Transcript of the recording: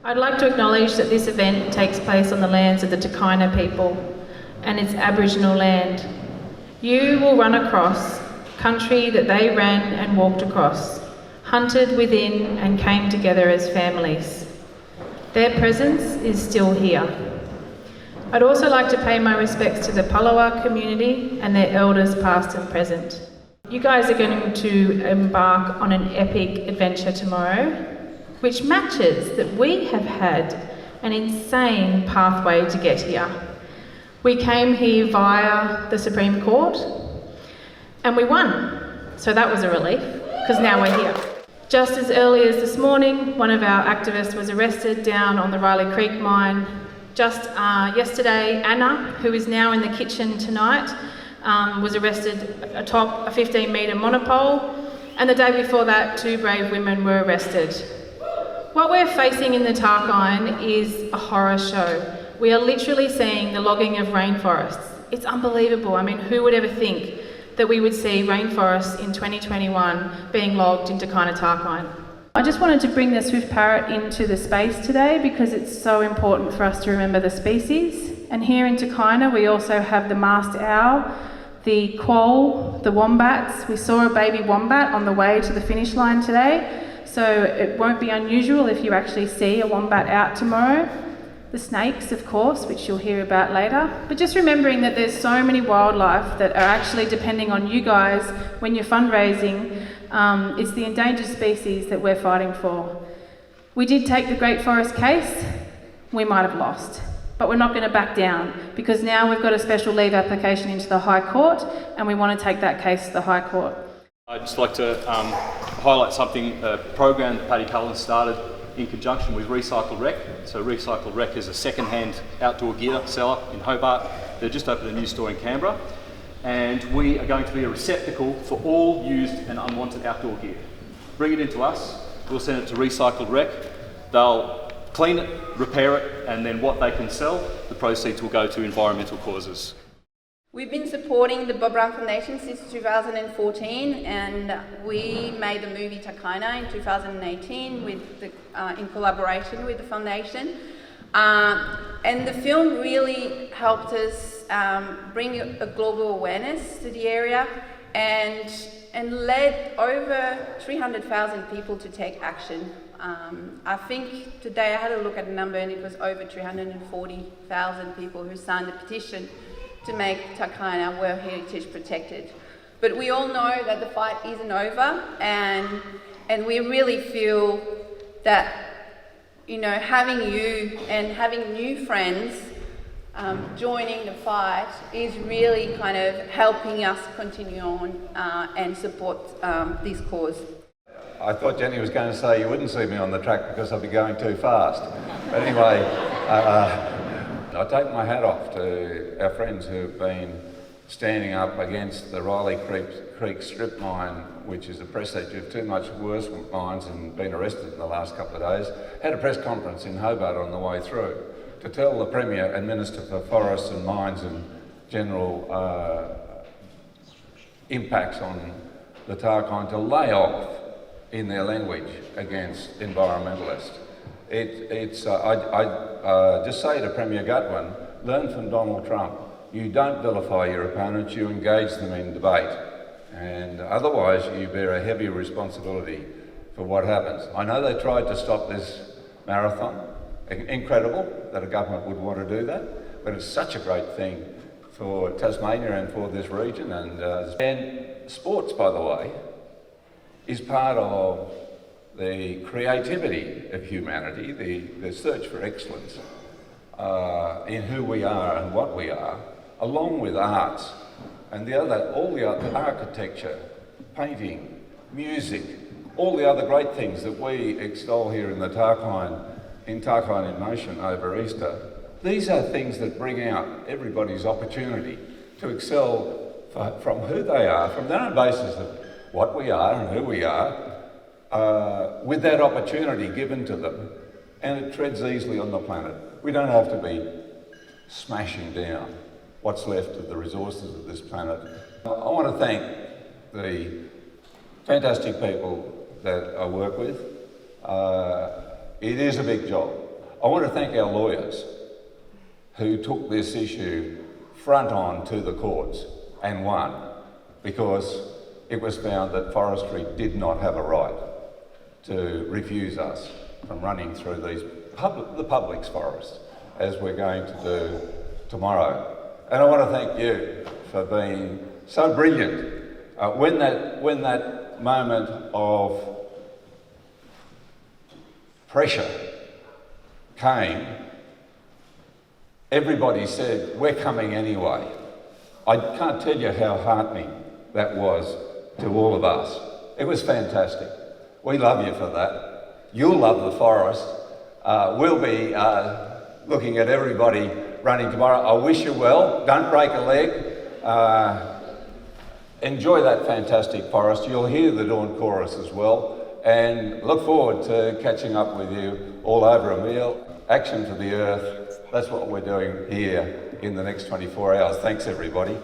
I'd like to acknowledge that this event takes place on the lands of the Takayna people and its Aboriginal land. You will run across country that they ran and walked across, hunted within and came together as families. Their presence is still here. I'd also like to pay my respects to the Pallin community and their elders past and present. You guys are going to embark on an epic adventure tomorrow, which matches that we have had an insane pathway to get here. We came here via the Supreme Court and we won. So that was a relief, because now we're here. Just as early as this morning, one of our activists was arrested down on the Riley Creek mine. Just yesterday, Anna, who is now in the kitchen tonight, was arrested atop a 15-metre monopole. And the day before that, 2 brave women were arrested. What we're facing in the Tarkine is a horror show. We are literally seeing the logging of rainforests. It's unbelievable. I mean, who would ever think that we would see rainforests in 2021 being logged into kind of Tarkine? I just wanted to bring the swift parrot into the space today because it's so important for us to remember the species. And here in Takayna, we also have the masked owl, the quoll, the wombats. We saw a baby wombat on the way to the finish line today. So it won't be unusual if you actually see a wombat out tomorrow. The snakes, of course, which you'll hear about later. But just remembering that there's so many wildlife that are actually depending on you guys when you're fundraising. It's the endangered species that we're fighting for. We did take the Great Forest case. We might have lost, but we're not going to back down because now we've got a special leave application into the High Court and we want to take that case to the High Court. I'd just like to highlight something, a program that Paddy Pallin started in conjunction with Recycle Rec. So Recycle Rec is a second-hand outdoor gear seller in Hobart. They've just opened a new store in Canberra. And we are going to be a receptacle for all used and unwanted outdoor gear. Bring it into us, we'll send it to Recycle Rec. They'll clean it, repair it, and then what they can sell, the proceeds will go to environmental causes. We've been supporting the Bob Brown Foundation since 2014, and we made the movie Takayna in 2018 in collaboration with the foundation. And the film really helped us bring a global awareness to the area and led over 300,000 people to take action. I think today I had a look at the number and it was over 340,000 people who signed the petition to make Tarkine World Heritage protected. But we all know that the fight isn't over, and we really feel that, you know, having you and having new friends joining the fight is really kind of helping us continue on and support this cause. I thought Jenny was going to say you wouldn't see me on the track because I'd be going too fast. But anyway, I take my hat off to our friends who've been standing up against the Riley Creek strip mine, which is a presage of 2 much worse mines and been arrested in the last couple of days. Had a press conference in Hobart on the way through to tell the Premier and Minister for Forests and Mines and general impacts on the Tarkine to lay off, in their language, against Environmentalist. I just say to Premier Gutwin, learn from Donald Trump. You don't vilify your opponents, you engage them in debate. And otherwise you bear a heavy responsibility for what happens. I know they tried to stop this marathon. Incredible that a government would want to do that, but it's such a great thing for Tasmania and for this region. And sports, by the way, is part of the creativity of humanity, the search for excellence in who we are and what we are, along with arts and all the other architecture, painting, music, all the other great things that we extol here in the Tarkine in Motion over Easter. These are things that bring out everybody's opportunity to excel from who they are, from their own basis of what we are and who we are, with that opportunity given to them, and it treads easily on the planet. We don't have to be smashing down what's left of the resources of this planet. I want to thank the fantastic people that I work with. It is a big job. I want to thank our lawyers who took this issue front on to the courts and won, because it was found that forestry did not have a right to refuse us from running through the public's forests, as we're going to do tomorrow. And I want to thank you for being so brilliant. When that moment of pressure came, everybody said, we're coming anyway. I can't tell you how heartening that was to all of us. It was fantastic. We love you for that. You'll love the forest. We'll be looking at everybody running tomorrow. I wish you well. Don't break a leg. Enjoy that fantastic forest. You'll hear the dawn chorus as well. And look forward to catching up with you all over a meal. Action for the earth. That's what we're doing here in the next 24 hours. Thanks, everybody.